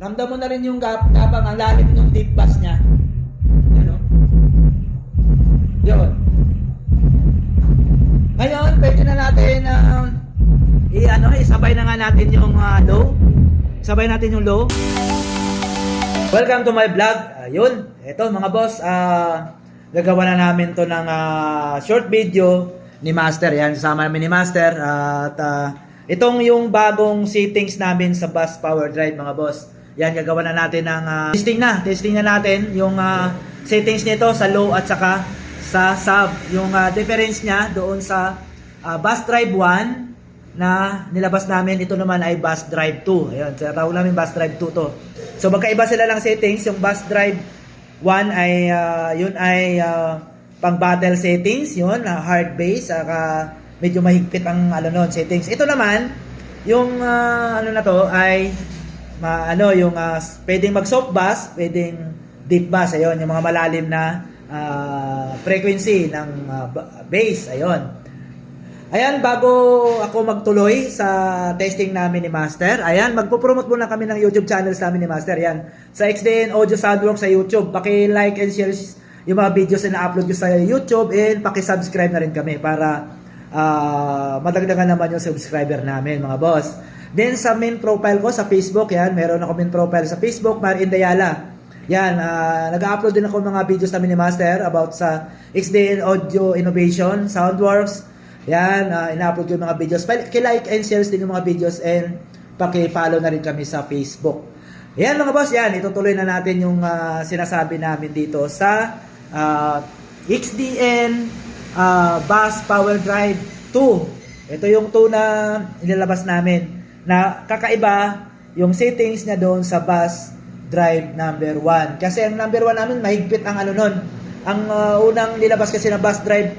Ramdam mo na rin yung gapang ang lalim ng deep bass niya. Yan o. Yun. Ngayon, pwede na natin isabay na nga natin yung low. Sabay natin yung low. Welcome to my vlog. Yun. Ito mga boss. Gagawa na namin to ng short video ni Master. Yan. Kasama namin ni Master. At itong yung bagong settings namin sa bass power drive mga boss. Yan. Gagawa na natin ng testing na. Testing na natin yung settings nito sa low at saka sa sub. Yung difference niya doon sa bass drive 1 na nilabas namin, ito naman ay bass drive 2. Ayun, tawag namin bass drive 2 to. So magkaiba sila lang settings. Yung bass drive 1 ay yun ay pang battle settings, yun, hard bass, saka medyo mahigpit ang settings. Ito naman, yung na to ay yung pwedeng mag soft bass, pwedeng deep bass, ayun, yung mga malalim na frequency ng bass, ayun. Ayan, bago ako magtuloy sa testing namin ni Master, ayan, magpo-promote muna kami ng YouTube channels namin ni Master. Ayan, sa XDN Audio Soundworks sa YouTube, paki-like and share yung mga videos na na-upload ko sa YouTube, and paki-subscribe na rin kami para madagdagan naman yung subscriber namin, mga boss. Then sa main profile ko sa Facebook, yan, meron ako main profile sa Facebook, Marin Dayala. Yan, nag-upload din ako mga videos namin ni Master about sa XDN Audio Innovation, Soundworks. Yan, ina-upload ko yung mga videos. Like and share din yung mga videos, and paki-follow na rin kami sa Facebook. Yan mga boss, yan, itutuloy na natin yung sinasabi namin dito sa XDN Bass Power Drive 2. Ito yung 2 na ilalabas namin na kakaiba yung settings niya doon sa Bass Drive number 1. Kasi ang number 1 namin, mahigpit ang nun. Ang unang nilabas kasi na Bass Drive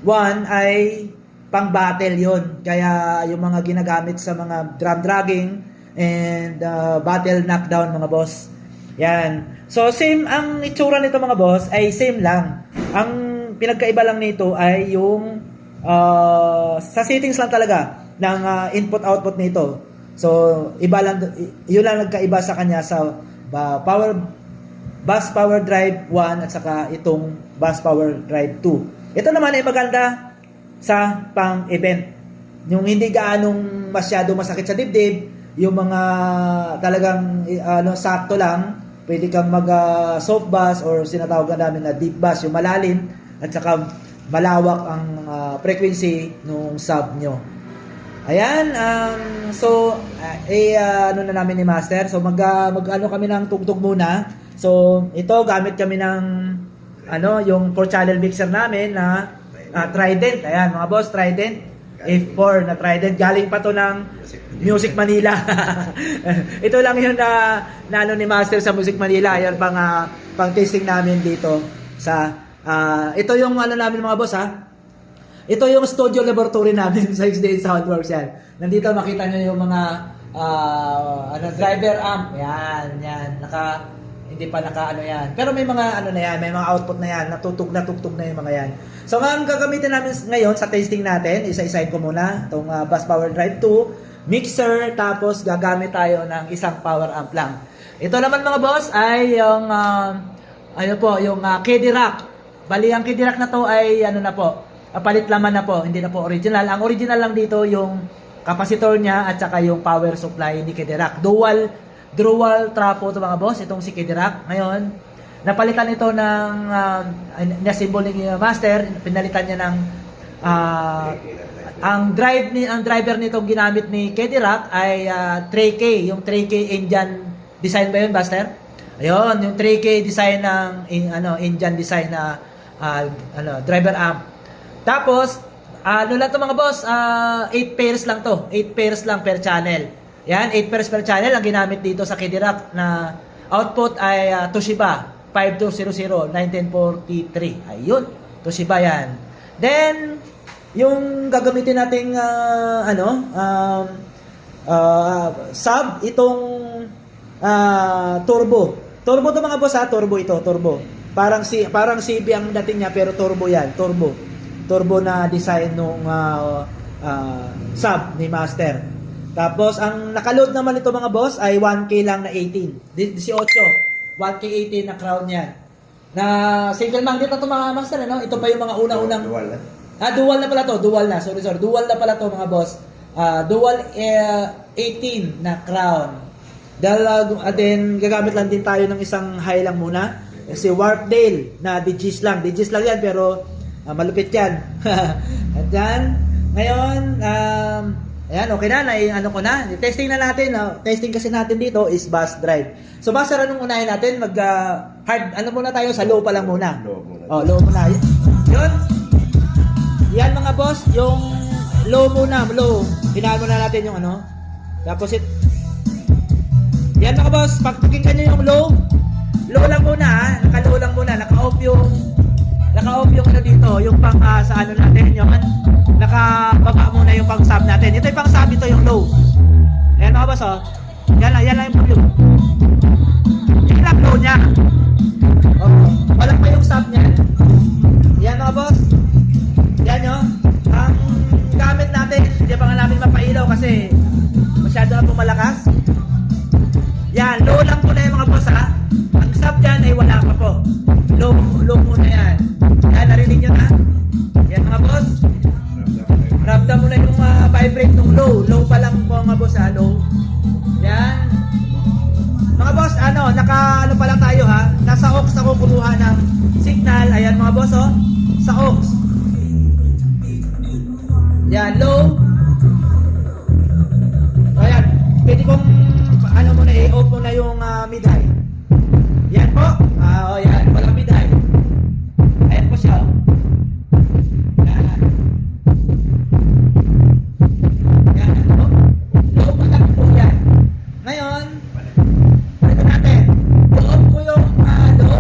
1 ay pang battle yon, kaya yung mga ginagamit sa mga drum dragging and battle knockdown mga boss. Yan, so same ang itsura nito mga boss, ay same lang. Ang pinagkaiba lang nito ay yung sa settings lang talaga ng input output nito. So iba lang, yun lang nagkaiba sa kanya sa bass power drive 1 at saka itong bass power drive 2. Ito naman ay maganda sa pang-event. Yung hindi gaanong masyado masakit sa dibdib, yung mga talagang sakto lang, pwede kang mag soft bass or sinatawagan namin na deep bass, yung malalim at saka malawak ang frequency nung sub nyo. Ayan, so na namin ni Master. So mag kami ng tugtog muna. So ito gamit kami ng yung 4-channel mixer namin na Trident. Ayan mga boss, Trident F4 na Trident. Galing pa to ng Music Manila. Ito lang yun na ni Master sa Music Manila. Ayan pang testing namin dito sa ito yung namin mga boss ha. Ito yung studio laboratory namin sa XDN Soundworks yan. Nandito makita nyo yung mga driver amp. Yan. Hindi pa yan. Pero may mga na yan, may mga output na yan, natugtog na yung mga yan. So ang gagamitin namin ngayon sa testing natin, isa-isahin ko muna itong Bass Power Drive 2, mixer, tapos gagamit tayo ng isang power amp lang. Ito naman mga boss ay yung yung KD Rack. Bali ang KD Rack na to ay palit laman na po, hindi na po original. Ang original lang dito yung capacitor niya at saka yung power supply ni KD Rack. Dual trapo ito mga boss, itong si KD Rack. Ngayon, napalitan ito ng na-symbol ni Master, pinalitan niya ng ang driver nitong ginamit ni KD Rack ay 3K, yung 3K Indian design ba yun, Master? Ayun, yung 3K design ng Indian design na driver amp. Tapos, lang to mga boss, 8 pairs lang to, 8 pairs lang per channel. Yan, 8 pairs per channel ang ginamit dito sa KD Rack na output ay Toshiba 5200 1943. Ayun, Toshiba yan. Then, yung gagamitin nating sub, itong turbo. Turbo to mga boss ha, turbo ito, turbo. Parang CB ang dating niya pero turbo yan, turbo na design nung sub ni Master. Tapos, ang nakaload naman ito mga boss ay 1K lang na 18. 18. 1K 18 na crown yan. Na single magnet na ito mga master, ano? Ito pa yung mga una-unang... Dual na. Dual na pala to. Dual na. Sorry. Dual na pala to mga boss. Dual 18 na crown. Dahil then gagamit lang din tayo ng isang high lang muna. Kasi Warpdale na Digis lang. Digis lang yan pero malupit yan. At yan. Ngayon, ayan, okay na. Ano ko na. Testing na natin. Testing kasi natin dito is bus drive. So, basta anong unahin natin? Hard, ano muna tayo? Sa low pa lang muna. Low muna. Low muna. Yun. Yan mga boss. Yung low muna. Low. Hinaan muna natin yung ano. Tapos yan mga boss. Pakinggan nyo yung low. Low lang muna ha. Naka-low lang muna. Naka-off yung ano dito. Yung pang sa ano natin. Yung nakababa muna yung pang sub natin. Ito yung pang sub. Ito yung low. Ayan mga boss oh. Yan lang yung volume. Yan lang low niya. Okay. Walang pa yung sub niya. Yan mga boss. Yan yun. Ang gamit natin, hindi pa nga namin mapailaw kasi masyado na pumalakas. Yan, low lang po na yung mga boss ha. Ang sub dyan ay wala pa po. Low muna yan. Yan, narinig nyo na. Yan mga boss. Ramdam mo na yung vibrate ng low. Low pa lang po mga boss ha, low. Yan. Mga boss, naka pa lang tayo ha. Nasa aux ako kumuha ng signal. Ayan mga boss oh. Sa aux. Yan, low. Ayan. Pwede kong muna i-off muna yung mid-high. Yan po. Yan. Walang mid-high. Ayan po siya. Yan. Yan. Low pa lang po yan. Ngayon, ito natin. I-off ko yung low.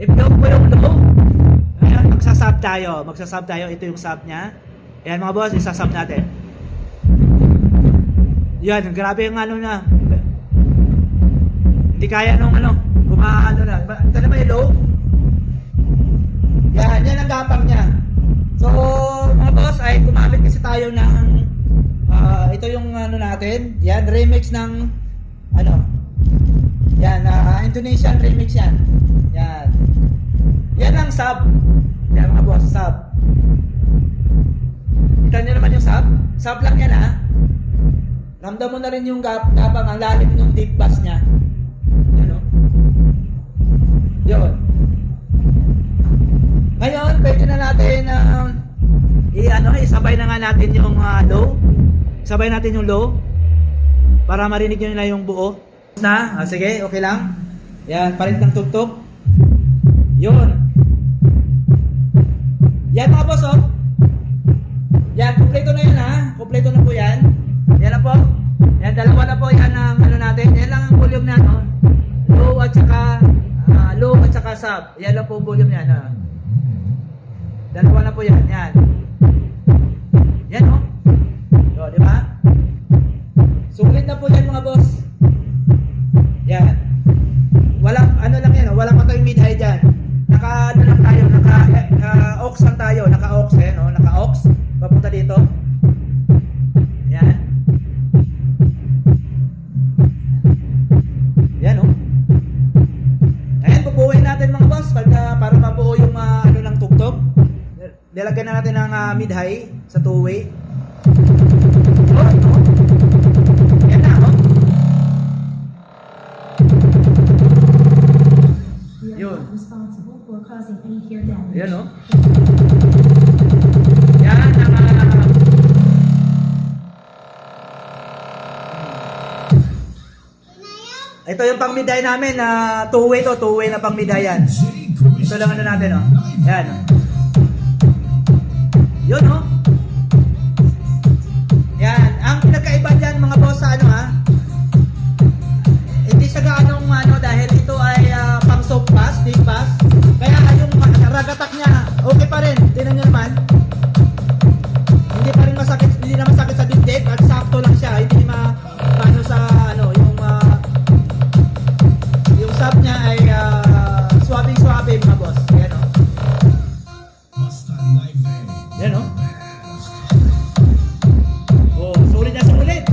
I-off ko yung low. Ngayon, magsasub tayo. Ito yung sub niya. Ayan mga boss, isasub natin. Yan, grabe yung ano na. Hindi kaya nung kumaano na. Ito naman yung low. Yan ang gapang niya. So, mga boss, ay gumamit kasi tayo ng ito yung natin. Yan, remix ng yan, Indonesian remix yan. Yan ang sub. Yan mga boss, sub. Kita nyo naman yung sub. Sub lang yan ha. Ramdam mo na rin yung gapang ang lalim ng deep bass niya. Yun o. Yun. Ngayon, pwede na natin isabay na nga natin yung low. Isabay natin yung low. Para marinig nyo na yung buo. Sige, okay lang. Yan, palit ng tugtog. Yun. Yan mga boss oh. Yan, kumpleto na yan ha. Kumpleto na po yan. Yan na po. Yan, dalawa na po yan ang natin. Yan lang ang volume na low at saka sub. Yan lang po ang volume niyan ha. Dalawa na po yan. Yan. Yan oh. So, di ba? Sulit na po yan mga boss. Yan. Walang lang yan oh. Walang pa tayong mid-high dyan. Naka lang tayo. Naka-aux lang tayo. Naka-aux no? Naka-aux. Papunta dito. Yan. Yan oh. Ayan, bubuuin natin mga boss para mabuo yung ng tugtog. Lalagyan na natin ng mid-high sa two-way. Oh. Yan na oh. Yun. Yan oh. Yan ang ito yung pang mid-high namin na two-way na pang mid-high yan. Ito lang natin oh. Yan. Yun oh. Yan. Ang pinagkaiba dyan mga boss sa hindi siya gaanong dahil ito ay pang soft pass, big pass. Kaya yung ragatak niya okay pa rin. Tingnan nyo naman. Hindi pa rin masakit, hindi naman sakit sa dibdib at sakto lang siya. Hindi paano sa yung sub niya ay swabe mga boss. Yan o. Yan o. Oh, sulit na sulit.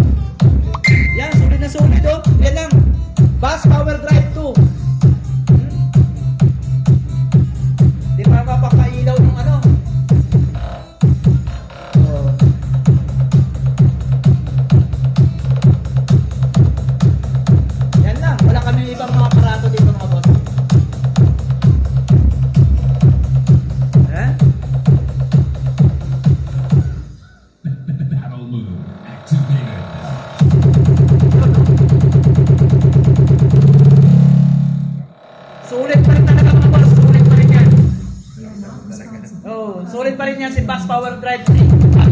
Drive 3 at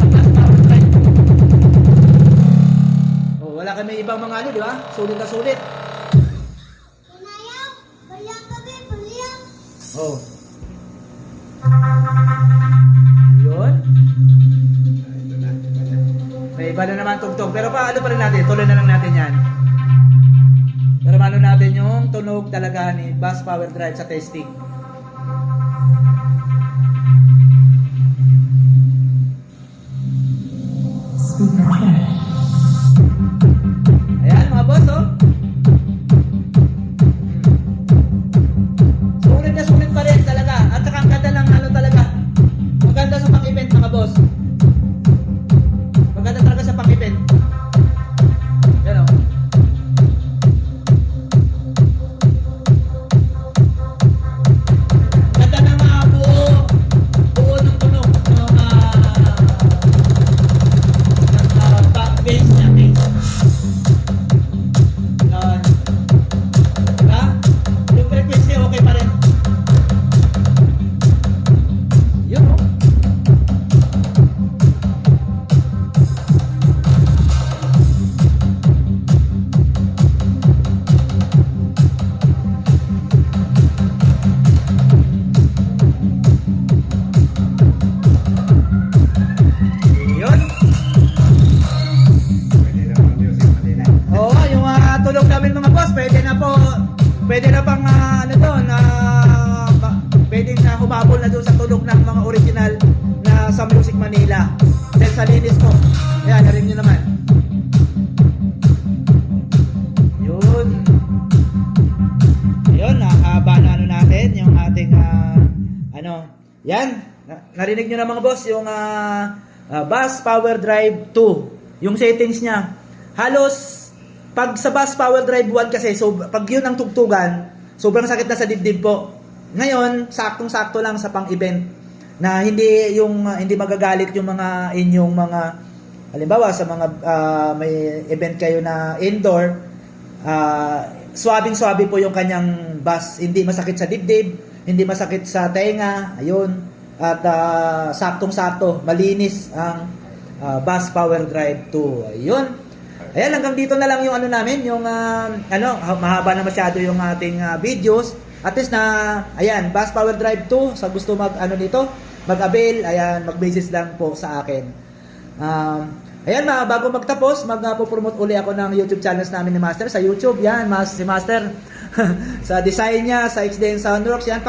Bass Power Drive 2. Oh, wala kami ibang mga ano, di ba? Sulit na sulit. Oh. Yun. May iba na naman tugtog. Pero paano pa rin natin? Tuloy na lang natin yan. Pero paano natin yung tunog talaga ni Bass Power Drive sa testing. Ayan mga boss, oh. Sulit na sulit pa rin talaga. At saka ang ganda lang ano talaga. Maganda sa pang-event mga boss. Maganda talaga sa pang-event. Yan, oh. Ganda na mga buo ng tunog ng bass niya, bass. Yan. Diba? Yung frequency okay pa rin. Yun, oh. Yun. Oo, yung tulog namin mga boss, pwede na po, pwede na pang ano doon, pwede na humabol na doon sa tulog ng mga original na sa Music Manila. Dahil sa linis ko. Ayan, narin nyo naman. Yun. Yun, nakahaba na ano natin, yung ating, ano, yan. Narinig nyo na mga boss, yung Bass Power Drive 2. Yung settings niya. Halos, pag sa Bass Power Drive 1 kasi, so, pag yun ang tugtugan, sobrang sakit na sa dibdib po. Ngayon, saktong-sakto lang sa pang-event na hindi yung hindi magagalit yung mga inyong mga halimbawa sa mga may event kayo na indoor, swabing-swabe po yung kanyang bass, hindi masakit sa dibdib, hindi masakit sa tenga, ayun. At saktong-sakto, malinis ang Bass Power Drive 2. Ayun. Ayan, hanggang dito na lang yung ano namin, yung ano, mahaba na masyado yung ating videos. At least na, ayan, Bass Power Drive 2, sa gusto ano nito, mag-avail, ayan, mag-basis lang po sa akin. Ayan, bago magtapos, mag-promote uli ako ng YouTube channels namin ni Master sa YouTube. Yan, si Master, sa design niya, sa XDN Soundworks, yan,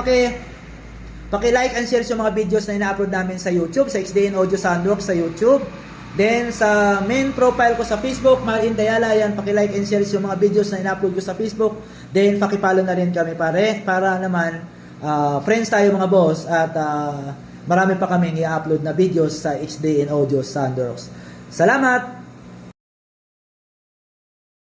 paki-like and share yung mga videos na ina-upload namin sa YouTube, sa XDN Audio Soundworks sa YouTube. Then, sa main profile ko sa Facebook, Martin Dayala, yan, paki-like and share yung mga videos na ina-upload ko sa Facebook. Then, paki-follow na rin kami para naman, friends tayo mga boss, at marami pa kaming i-upload na videos sa XDN Audio Soundworks. Salamat!